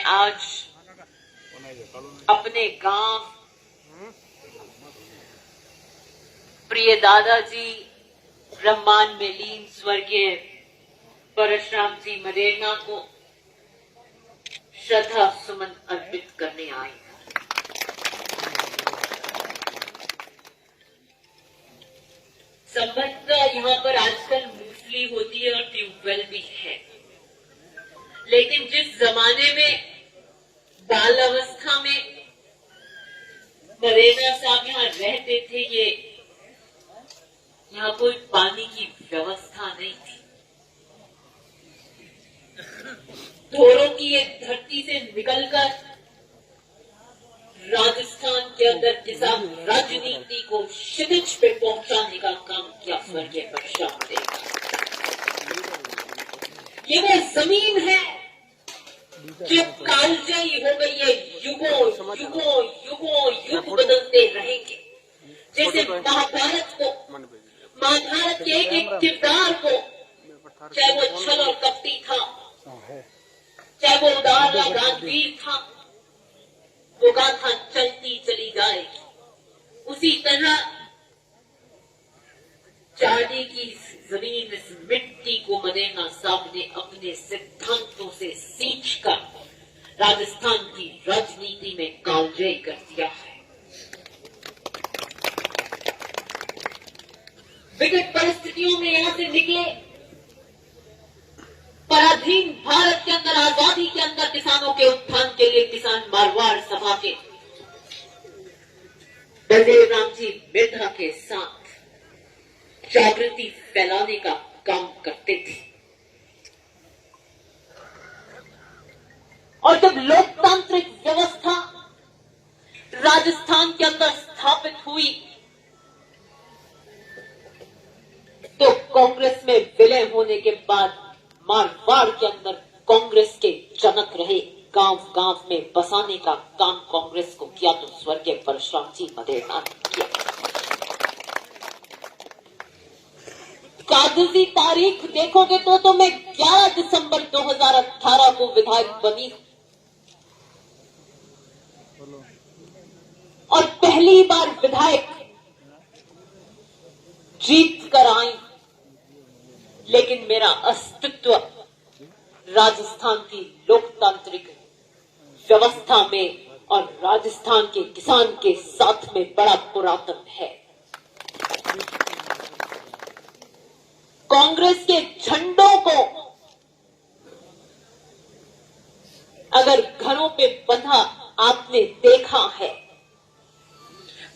आज अपने गांव प्रिय दादाजी ब्रह्मांड में लीन स्वर्गीय परशुराम जी मदेरणा को श्रद्धा सुमन अर्पित करने आए। संभवतः यहाँ पर आजकल मूंगफली होती है और ट्यूबवेल भी है, लेकिन जिस जमाने में बाल अवस्था में मदेरणा साहब यहाँ रहते थे, यहाँ कोई पानी की व्यवस्था नहीं थी। ढोरों की ये धरती से निकलकर राजस्थान के अंदर किसान राजनीति को शिथिज पे पहुंचाने का काम किया स्वर्गीय परशुराम ने। ये वो जमीन है जो कालजयी हो गई है, युगों युगों युगों युग बदलते रहेंगे। जैसे महाभारत के एक एक किरदार को, चाहे वो छल और कपटी था, चाहे वो उदार और राजवीर था, वो गाथा चलती चली जाएगी। उसी तरह चांदी की जमीन, इस मिट्टी को मदेरणा साहब ने अपने सिद्धांतों से सींचकर राजस्थान की राजनीति में कालजयी कर दिया है। विकट परिस्थितियों में यहां से निकले, पराधीन भारत के अंदर, आजादी के अंदर किसानों के उत्थान के लिए किसान मारवाड़ सभा के बलदेव जी मिर्धा के साथ जागृति फैलाने का काम करते थे। और जब लोकतांत्रिक व्यवस्था राजस्थान के अंदर स्थापित हुई तो कांग्रेस में विलय होने के बाद मारवाड़ के अंदर कांग्रेस के जनक रहे, गांव गांव में बसाने का काम कांग्रेस को किया तो स्वर्गीय परशुराम जी मदेरणा ने किया। कागजी तारीख देखोगे तो मैं 11 दिसंबर 2018 को विधायक बनी और पहली बार विधायक जीत कर आई, लेकिन मेरा अस्तित्व राजस्थान की लोकतांत्रिक व्यवस्था में और राजस्थान के किसान के साथ में बड़ा पुरातन है। कांग्रेस के झंडों को अगर घरों पे बंधा आपने देखा है,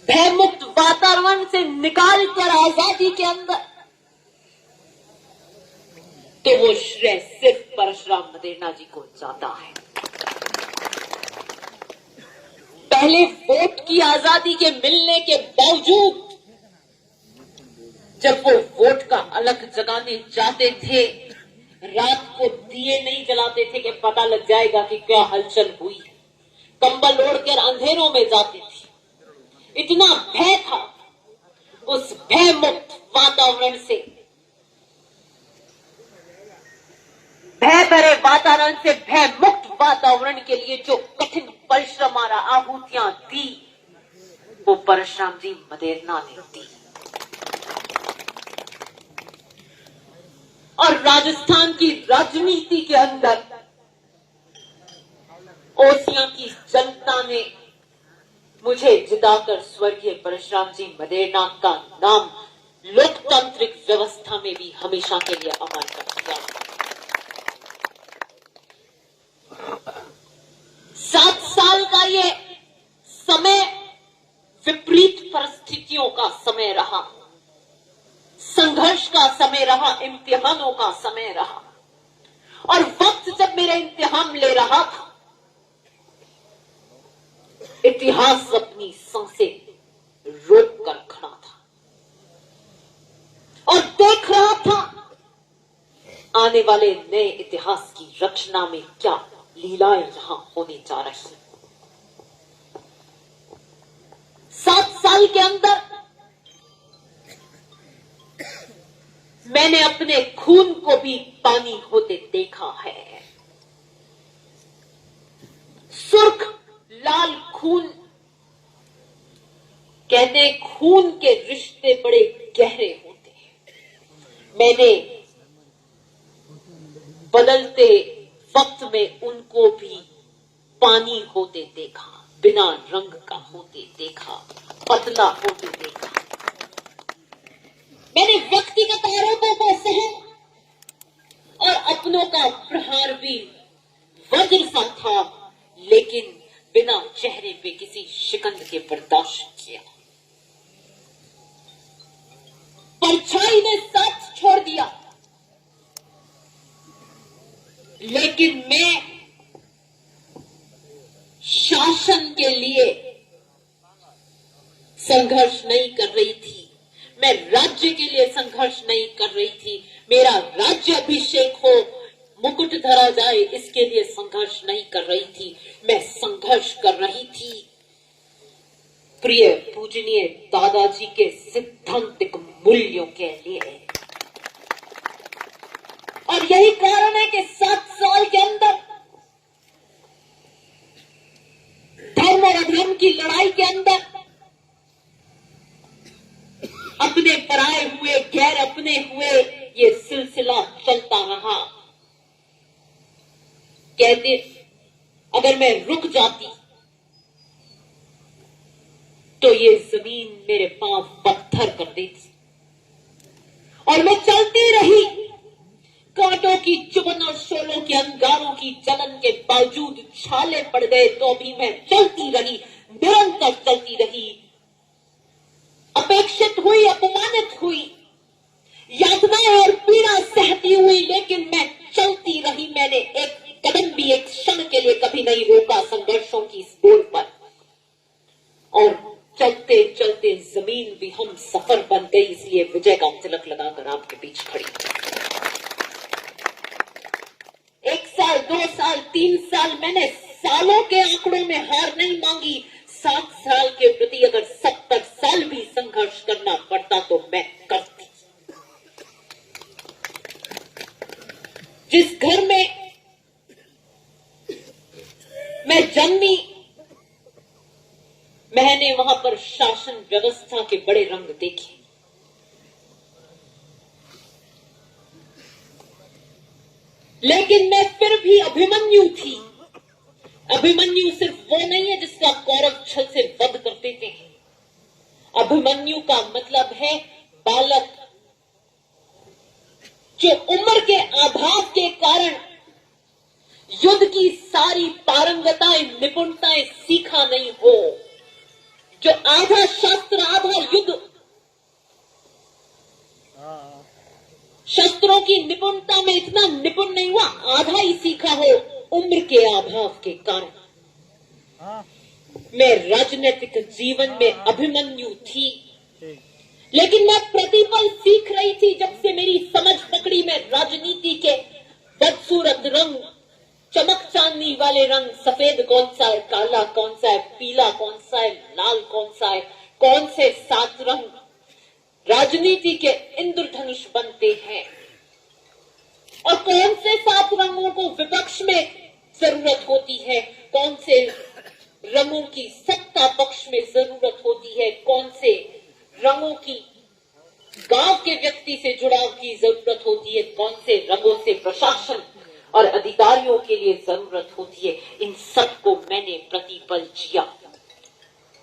भयमुक्त वातावरण से निकालकर आजादी के अंदर, तो वो श्रेय सिर्फ परशुराम मदेरणा जी को जाता है। पहले वोट की आजादी के मिलने के बावजूद जब वो वोट का अलग जगाने जाते थे, रात को दिए नहीं जलाते थे कि पता लग जाएगा कि क्या हलचल हुई। कंबल ओढ़कर अंधेरों में जाते थे। इतना भय था। उस भय मुक्त वातावरण से, भय भरे वातावरण से भय मुक्त वातावरण के लिए जो कठिन परिश्रम और आहुतियां दी, वो परशुराम जी मदेरणा ने दी। और राजस्थान की राजनीति के अंदर ओसियां की जनता ने मुझे जिताकर स्वर्गीय परशुराम जी मदेरणा का नाम लोकतांत्रिक व्यवस्था में भी हमेशा के लिए अमर कर दिया। 7 साल का ये समय विपरीत परिस्थितियों का समय रहा, संघर्ष का समय रहा, इम्तिहानों का समय रहा। और वक्त जब मेरा इम्तिहान ले रहा था, इतिहास अपनी सांसें रोक कर खड़ा था और देख रहा था आने वाले नए इतिहास की रचना में क्या लीलाएं यहां होने जा रही। 7 साल के अंदर मैंने अपने खून को भी पानी होते देखा है। कहते हैं खून के रिश्ते बड़े गहरे होते हैं। मैंने बदलते वक्त में उनको भी पानी होते देखा, बिना रंग का होते देखा, पतला होते देखा। मैंने व्यक्तिगत आरोपों को सहा और अपनों का प्रहार भी वज्र सा था, लेकिन बिना चेहरे पे किसी शिकंद के बर्दाश्त किया। परछाई ने साथ छोड़ दिया, लेकिन मैं शासन के लिए संघर्ष नहीं कर रही थी, मैं राज्य के लिए संघर्ष नहीं कर रही थी। मेरा राज्य अभिषेक हो, मुकुट धरा जाए, इसके लिए संघर्ष नहीं कर रही थी। मैं संघर्ष कर रही थी प्रिय पूजनीय दादाजी के सिद्धांतिक मूल्यों के लिए। और यही कारण है कि 7 साल के अंदर धर्म और अधर्म की लड़ाई के अंदर अपने पराए हुए, गैर अपने हुए, ये सिलसिला चलता रहा। कहते अगर मैं रुक जाती तो ये जमीन मेरे पांव पत्थर कर देती, और मैं चलती रही। कांटों की चुभन और शोलों के अंगारों की जलन के बावजूद छाले पड़ गए तो भी मैं चलती रही, निरंतर चलती रही। अपेक्षित हुई, अपमानित हुई, यातनाएं और पीड़ा सहती हुई, लेकिन मैं चलती रही। मैंने एक कदम भी, एक क्षण के लिए कभी नहीं रोका संघर्षों की इस डोर पर। और चलते चलते जमीन भी हम सफर बन गई, इसलिए विजय का तिलक लगाकर आपके बीच खड़ी। 1 साल, 2 साल, 3 साल, मैंने सालों के आंकड़ों में हार नहीं मांगी। 7 साल के प्रति अगर 70 साल भी संघर्ष करना पड़ता तो मैं करती। जिस घर में मैं जन्मी, मैंने वहां पर शासन व्यवस्था के बड़े रंग देखे। लेकिन मैं फिर भी अभिमन्यु थी। अभिमन्यु सिर्फ वो नहीं है जिसका कौरव छल से वध कर देते हैं। अभिमन्यु का मतलब है बालक जो उम्र के अभाव के कारण युद्ध की सारी पारंगताएं, निपुणताएं सीखा नहीं हो, जो आधा शास्त्र आधा युद्ध, शस्त्रों की निपुणता में इतना निपुण नहीं हुआ, आधा ही सीखा हो उम्र के अभाव के कारण। मैं राजनीतिक जीवन में अभिमन्यु थी, लेकिन मैं प्रतिपल सीख रही थी। जब से मेरी समझ पकड़ी, मैं राजनीति के बदसूरत रंग, चमक चांदनी वाले रंग, सफेद कौन सा है, काला कौन सा है, पीला कौन सा है, लाल कौन सा है, कौन से 7 रंग राजनीति के इंद्रधनुष बनते हैं, और कौन से 7 रंगों को विपक्ष में जरूरत होती है, कौन से रंगों की सत्ता पक्ष में जरूरत होती है, कौन से रंगों की गांव के व्यक्ति से जुड़ाव की जरूरत होती है, कौन से रंगों से प्रशासन और अधिकारियों के लिए जरूरत होती है। इन सब को मैंने प्रतिपल जिया,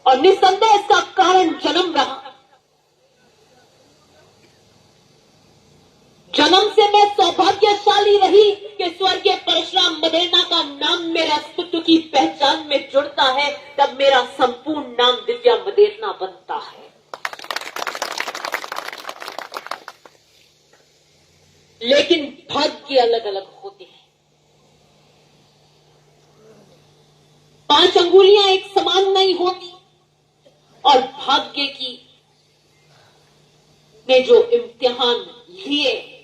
और निस्संदेह इसका कारण जन्म रहा। जन्म से मैं सौभाग्यशाली रही कि स्वर्गीय परशुराम मदेना का नाम मेरे अस्तित्व की पहचान में जुड़ता है, तब मेरा संपूर्ण नाम दिव्या मदेरना बनता है। लेकिन भाग्य अलग अलग होते हैं। 5 अंगुलियां एक समान नहीं होती, और भाग्य की ने जो इम्तिहान लिए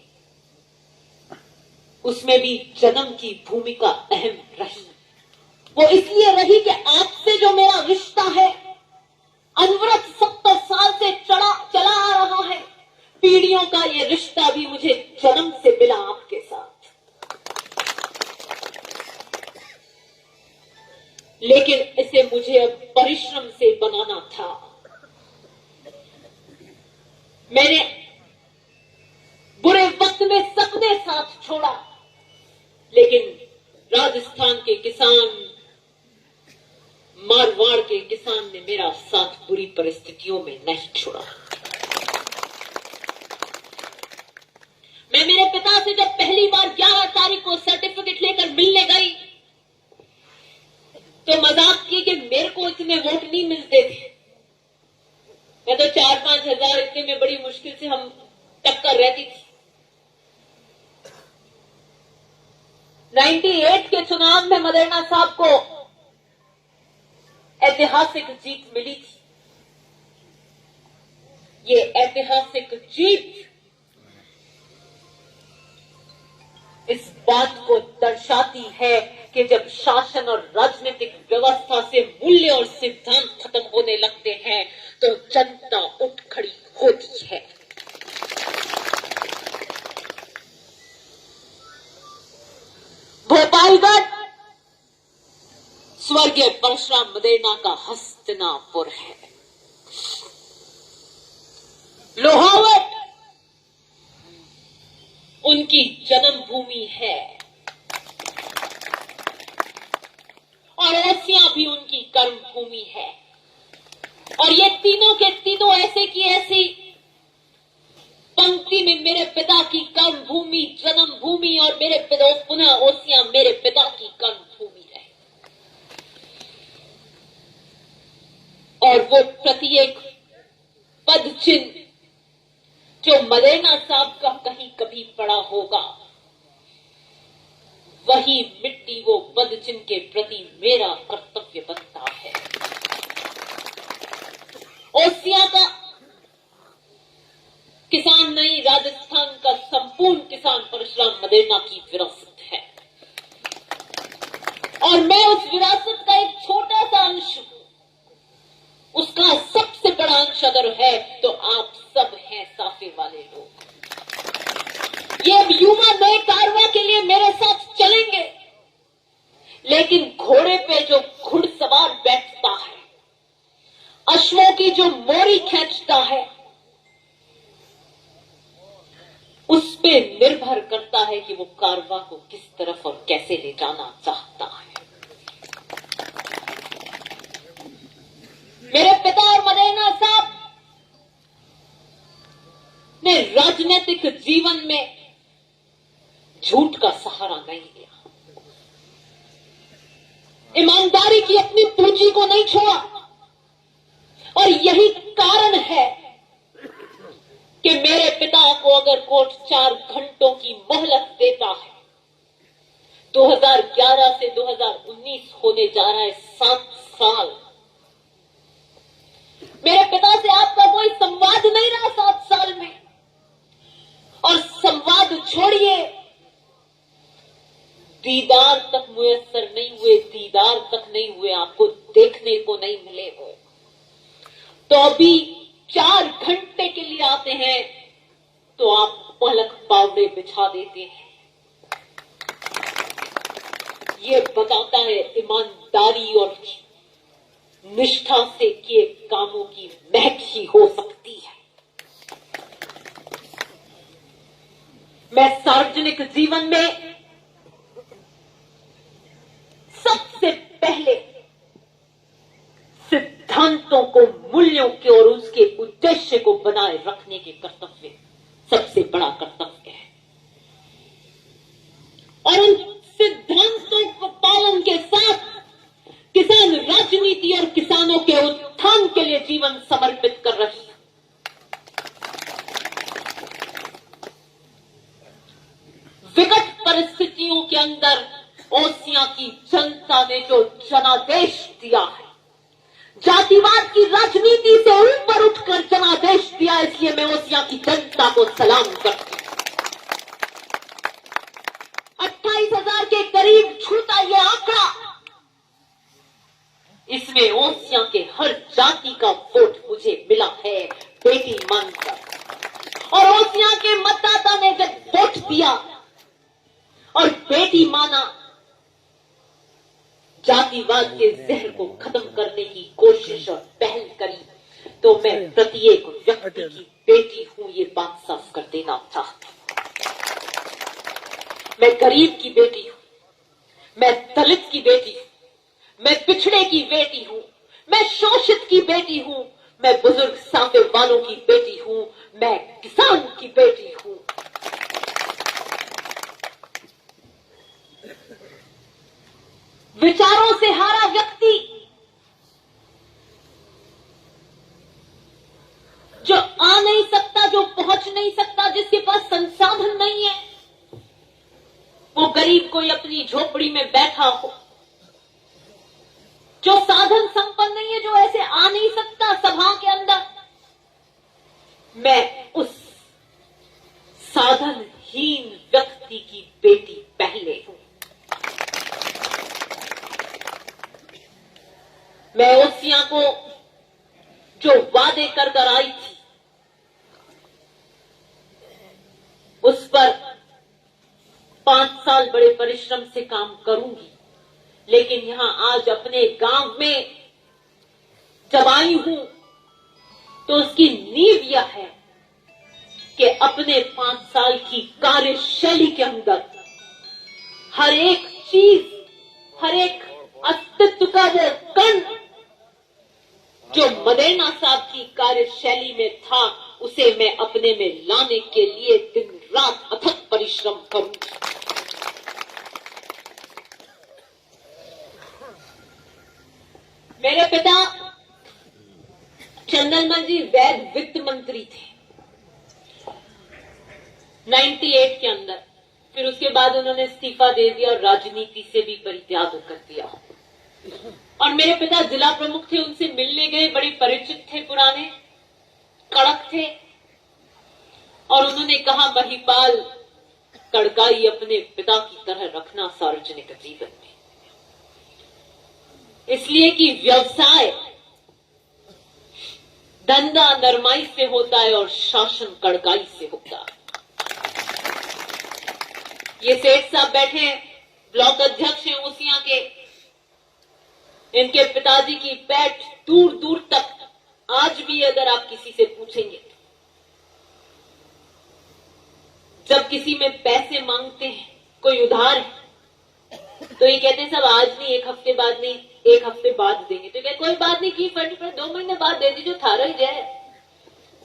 उसमें भी जन्म की भूमिका अहम रही। वो इसलिए रही कि आपसे जो मेरा रिश्ता है अनवरत 70 साल से चला आ रहा है, पीढ़ियों का ये रिश्ता भी मुझे जन्म से मिला आपके साथ। लेकिन इसे मुझे अब परिश्रम से बनाना था। मैंने बुरे वक्त में सबने साथ छोड़ा, लेकिन राजस्थान के किसान, मारवाड़ के किसान ने मेरा साथ बुरी परिस्थितियों में नहीं छोड़ा। मैं मेरे पिता से जब पहली बार 11 तारीख को सर्टिफिकेट लेकर मिलने गई तो मजाक की कि मेरे को इतने वोट नहीं मिलते थे। मैं तो 4-5 हजार इतने में बड़ी मुश्किल से हम टक्कर रहती थी। 98 के चुनाव में मदेरणा साहब को ऐतिहासिक जीत मिली थी। ये ऐतिहासिक जीत इस बात को दर्शाती है कि जब शासन और राजनीतिक व्यवस्था से मूल्य और सिद्धांत खत्म होने लगते हैं तो जनता उठ खड़ी होती है। भोपालगढ़ स्वर्गीय परशुराम मदेरणा का हस्तिनापुर है। लोहावट उनकी जन्मभूमि है और ओसियां भी उनकी कर्मभूमि है। और ये तीनों के तीनों ऐसे की ऐसी पंक्ति में मेरे पिता की कर्मभूमि, जन्मभूमि और मेरे पिता पुनः ओसियां मेरे पिता की कर्मभूमि रहे। और वो प्रत्येक पद चिन्ह जो मदेरणा साहब का कहीं कभी पड़ा होगा, वही मिट्टी वो पद चिन्ह के प्रति मेरा कर्तव्य बनता है। ओसिया का किसान नहीं, राजस्थान का संपूर्ण किसान परशुराम मदेरणा की विरासत है और मैं उस विरासत का एक छोटा सा अंश हूं। उसका सबसे बड़ा अंश अगर है तो आप सब हैं, साफे वाले लोग। ये युवा नए कारवां के लिए मेरे साथ चलेंगे, लेकिन घोड़े पे जो घुड़सवार बैठता है, अश्वों की जो मोरी खींचता है, उस पे निर्भर करता है कि वो कारवां को किस तरफ और कैसे ले जाना चाहता है। मेरे पिता और मदेरणा साहब ने राजनीतिक जीवन में झूठ का सहारा नहीं लिया, ईमानदारी की अपनी पूंजी को नहीं छोड़ा। और यही कारण है कि मेरे पिता को अगर कोर्ट 4 घंटों की मोहलत देता है, 2011 से 2019 होने जा रहा है 7 साल, मेरे पिता से आपका कोई संवाद नहीं रहा 7 साल में। और संवाद छोड़िए, दीदार तक मुयस्सर नहीं हुए, दीदार तक नहीं हुए, आपको देखने को नहीं मिले हो, तो अभी 4 घंटे के लिए आते हैं तो आप पलक पावड़े बिछा देते हैं। ये बताता है ईमानदारी और निष्ठा से किए कामों की महक ही हो सकती है। मैं सार्वजनिक जीवन में सबसे पहले सिद्धांतों को, मूल्यों के और उसके उद्देश्य को बनाए रखने के कर्तव्य सबसे बड़ा कर्तव्य है। और उन सिद्धांतों को पालन के साथ किसान राजनीति और किसानों के उत्थान के लिए जीवन समर्पित कर रही है। विकट परिस्थितियों के अंदर ओसियां की जनता ने जो जनादेश दिया है, जातिवाद की राजनीति से ऊपर उठकर जनादेश दिया, इसलिए मैं ओसियां की जनता को सलाम करती हूं। 28,000 के करीब छूता यह आंकड़ा, इसमें ओसियां के हर जाति का वोट मुझे मिला है बेटी मानकर। और ओसियां के मतदाता ने जब वोट दिया और बेटी माना, जातिवाद के जहर को खत्म करने की कोशिश और पहल करी, तो मैं प्रत्येक व्यक्ति की बेटी हूं, ये बात साफ कर देना चाहती हूं। मैं गरीब की बेटी हूं, मैं दलित की बेटी हूं, मैं पिछड़े की बेटी हूं, मैं शोषित की बेटी हूं, मैं बुजुर्ग सांपे वालों की बेटी हूं, मैं किसान की बेटी हूं। विचारों से हारा व्यक्ति जो आ नहीं सकता, जो पहुंच नहीं सकता, जिसके पास संसाधन नहीं है, वो गरीब कोई अपनी झोपड़ी में बैठा हो, जो साधन संपन्न नहीं है, जो ऐसे आ नहीं सकता सभा के अंदर, मैं उस साधनहीन व्यक्ति की बेटी पहले हूं। मैं ओसियां को जो वादे कर आई थी, उस पर 5 साल बड़े परिश्रम से काम करूंगी, लेकिन यहां आज अपने गांव में जब आई हूं तो उसकी नींव यह है कि अपने 5 साल की कार्यशैली के अंदर हर एक चीज, हर एक अस्तित्व का वो कण जो मदेना साहब की कार्यशैली में था, उसे मैं अपने में लाने के लिए दिन रात अथक परिश्रम करूंगी। मेरे पिता चंदनमल जी वैध वित्त मंत्री थे 98 के अंदर, फिर उसके बाद उन्होंने इस्तीफा दे दिया और राजनीति से भी परित्याग कर दिया। और मेरे पिता जिला प्रमुख थे, उनसे मिलने गए, बड़े परिचित थे, पुराने कड़क थे, और उन्होंने कहा महिपाल कड़काई अपने पिता की तरह रखना सार्वजनिक जीवन में, इसलिए कि व्यवसाय धंधा नरमाई से होता है और शासन कड़काई से होता है। ये सेठ साहब बैठे हैं, ब्लॉक अध्यक्ष हैं ओसियां के, इनके पिताजी की पैठ दूर दूर तक आज भी अगर आप किसी से पूछेंगे, जब किसी में पैसे मांगते हैं, कोई उधार है, तो ये कहते हैं सब आज नहीं, एक हफ्ते बाद नहीं, एक हफ्ते बाद देंगे। तो कहते कोई बात नहीं की फंड पर 2 महीने बाद दे दीजिए, थारा ही जाए।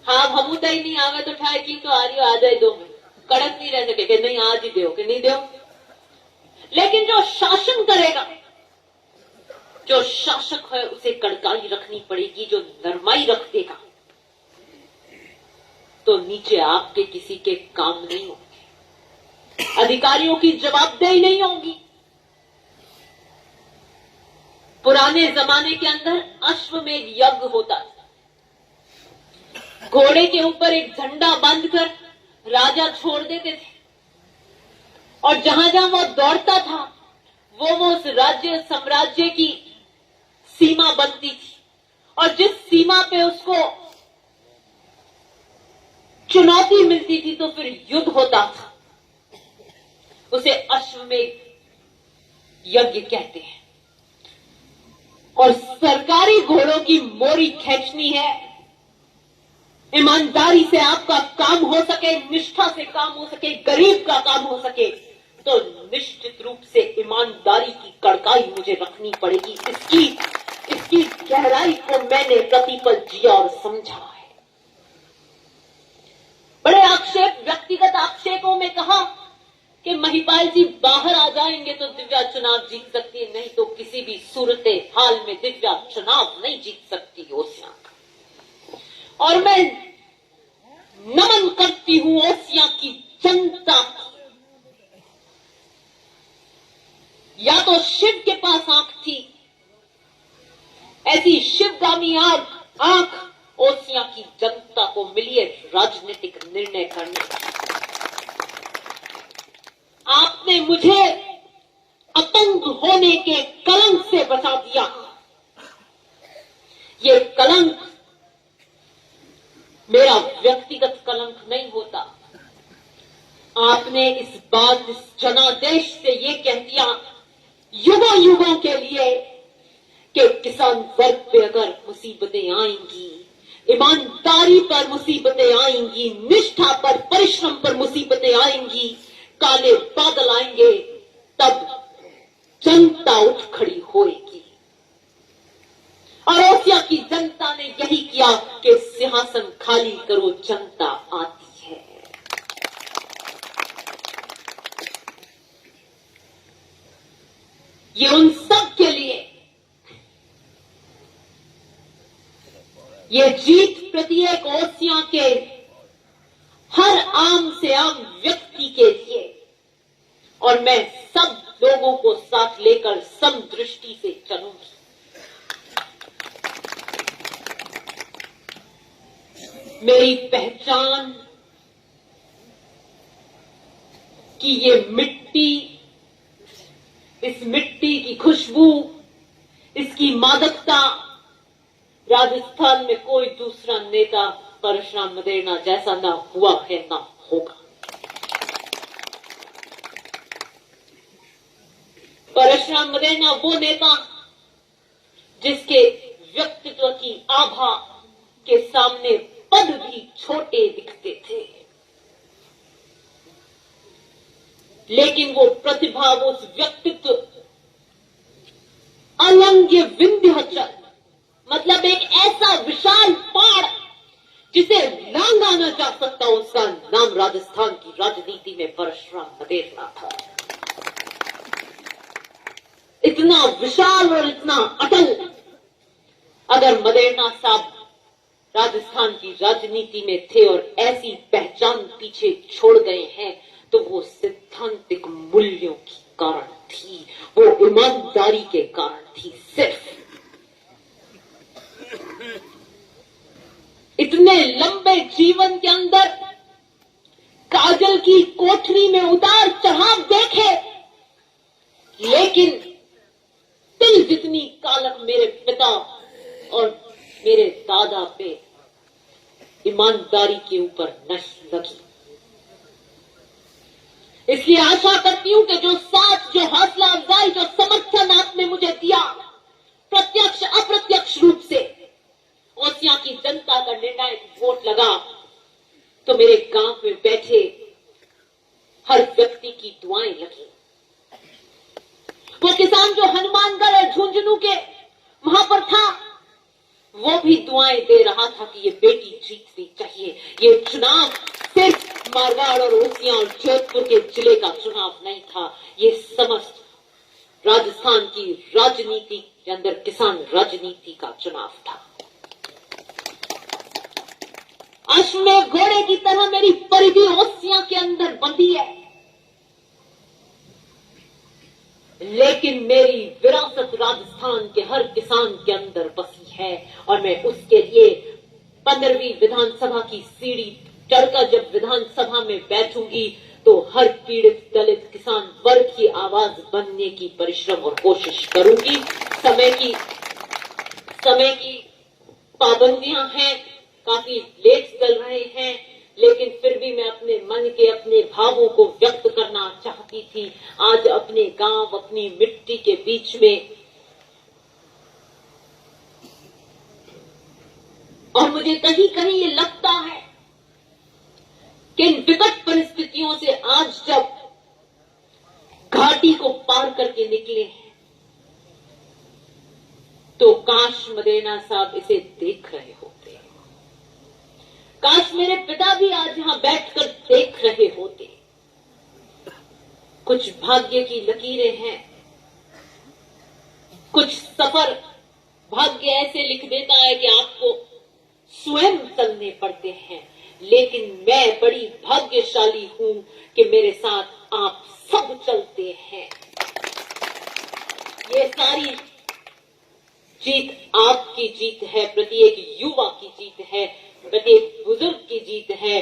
हाँ हमूता ही नहीं आवे तो ठाए की तो आ रही हो, आ जाए 2 महीने, कड़क नहीं रह सके, नहीं आज ही दो कि नहीं दो। लेकिन जो शासन करेगा, जो शासक है, उसे कड़काई रखनी पड़ेगी। जो नरमाई रख देगा तो नीचे आपके किसी के काम नहीं होंगे, अधिकारियों की जवाबदेही नहीं होगी। पुराने जमाने के अंदर अश्वमेध यज्ञ होता था, घोड़े के ऊपर एक झंडा बांधकर राजा छोड़ देते थे, और जहां जहां वो दौड़ता था वो उस राज्य साम्राज्य की सीमा बनती थी, और जिस सीमा पे उसको चुनौती मिलती थी तो फिर युद्ध होता था। उसे अश्वमेध यज्ञ कहते हैं। और सरकारी घोड़ों की मोरी खींचनी है, ईमानदारी से आपका काम हो सके, निष्ठा से काम हो सके, गरीब का काम हो सके, तो निश्चित रूप से ईमानदारी की कड़काई मुझे रखनी पड़ेगी। इसकी गहराई को मैंने प्रतिपल जिया और समझा है। बड़े आक्षेप, व्यक्तिगत आक्षेपों में कहा कि महिपाल जी बाहर आ जाएंगे तो दिव्या चुनाव जीत सकती है, नहीं तो किसी भी सूरत हाल में दिव्या चुनाव नहीं जीत सकती ओसियां का। और मैं नमन करती हूं ओसियां की जनता को। या तो शिव के पास आंख थी, ऐसी शिवगामी आंख ओसियां की जनता को मिली है राजनीतिक निर्णय करने का। आपने मुझे अपंग होने के कलंक से बचा दिया। ये कलंक मेरा व्यक्तिगत कलंक नहीं होता। आपने इस बात, इस जनादेश से ये कह दिया युगों युगों के लिए कि किसान वर्ग पे अगर मुसीबतें आएंगी, ईमानदारी पर मुसीबतें आएंगी, निष्ठा पर, परिश्रम पर मुसीबतें आएंगी, काले बादल आएंगे, तब जनता उठ खड़ी होएगी। और ओसिया की जनता ने यही किया कि सिंहासन खाली करो, जनता आती है। ये उन सब के लिए, ये जीत प्रत्येक ओसिया के हर आम से आम व्यक्ति के लिए, और मैं सब लोगों को साथ लेकर समदृष्टि से चलूंगी। मेरी पहचान कि ये मिट्टी, इस मिट्टी की खुशबू, इसकी मादकता, राजस्थान में कोई दूसरा नेता परशुराम मदेरणा जैसा ना हुआ है, ना होगा। परशुराम मदेरणा वो नेता जिसके व्यक्तित्व की आभा के सामने पद भी छोटे दिखते थे, लेकिन वो प्रतिभा, वो उस व्यक्तित्व अलंघ्य विंध्याचल, मतलब एक ऐसा विशाल पहाड़ जिसे लांघा न जा सकता, उसका नाम राजस्थान की राजनीति में परशुराम मदेरणा था। इतना विशाल और इतना अटल अगर मदेरणा साहब राजस्थान की राजनीति में थे और ऐसी पहचान पीछे छोड़ गए हैं, तो वो सिद्धांतिक मूल्यों के कारण थी, वो ईमानदारी के कारण थी। सिर्फ इतने लंबे जीवन के अंदर काजल की कोठरी में उतार चढ़ाव देखे, लेकिन तिल जितनी कालक मेरे पिता और मेरे दादा पे ईमानदारी के ऊपर नष्ट लगी। इसलिए आशा करती हूं कि जो साथ, जो हौसला अफजाई, जो समर्थन आपने मुझे दिया, प्रत्यक्ष अप्रत्यक्ष रूप से ओसिया की जनता का निर्णायक वोट लगा, तो मेरे गांव में बैठे हर व्यक्ति की दुआएं लगी। वो किसान जो हनुमानगढ़ और झुंझुनू के वहां पर था, वो भी दुआएं दे रहा था कि ये बेटी जीतनी चाहिए। ये चुनाव सिर्फ मारवाड़ और ओसिया और जोधपुर के जिले का चुनाव नहीं था, ये समस्त राजस्थान की राजनीति के अंदर किसान राजनीति का चुनाव था। अश्वमेध घोड़े की तरह मेरी परिधि ओसिया के अंदर बंधी है, लेकिन मेरी विरासत राजस्थान के हर किसान के अंदर बसी है, और मैं उसके लिए 15वीं विधानसभा की सीढ़ी चढ़कर जब विधानसभा में बैठूंगी, तो हर पीड़ित दलित किसान वर्ग की आवाज बनने की परिश्रम और कोशिश करूंगी। समय की पाबंदियां हैं, काफी लेट चल रहे हैं, लेकिन फिर भी मैं अपने मन के, अपने भावों को व्यक्त करना चाहती थी। आज अपने गांव, अपनी मिट्टी के बीच में, और मुझे कहीं कहीं ये लगता है कि इन विकट परिस्थितियों से आज जब घाटी को पार करके निकले हैं, तो काश मदेरणा साहब इसे देख रहे होते, काश मेरे पिता भी आज यहां बैठकर देख रहे होते। कुछ भाग्य की लकीरें हैं, कुछ सफर भाग्य ऐसे लिख देता है कि आपको स्वयं चलने पड़ते हैं, लेकिन मैं बड़ी भाग्यशाली हूं कि मेरे साथ आप सब चलते हैं। ये सारी जीत आपकी जीत है, प्रत्येक युवा की जीत है, प्रत्येक बुजुर्ग की जीत है,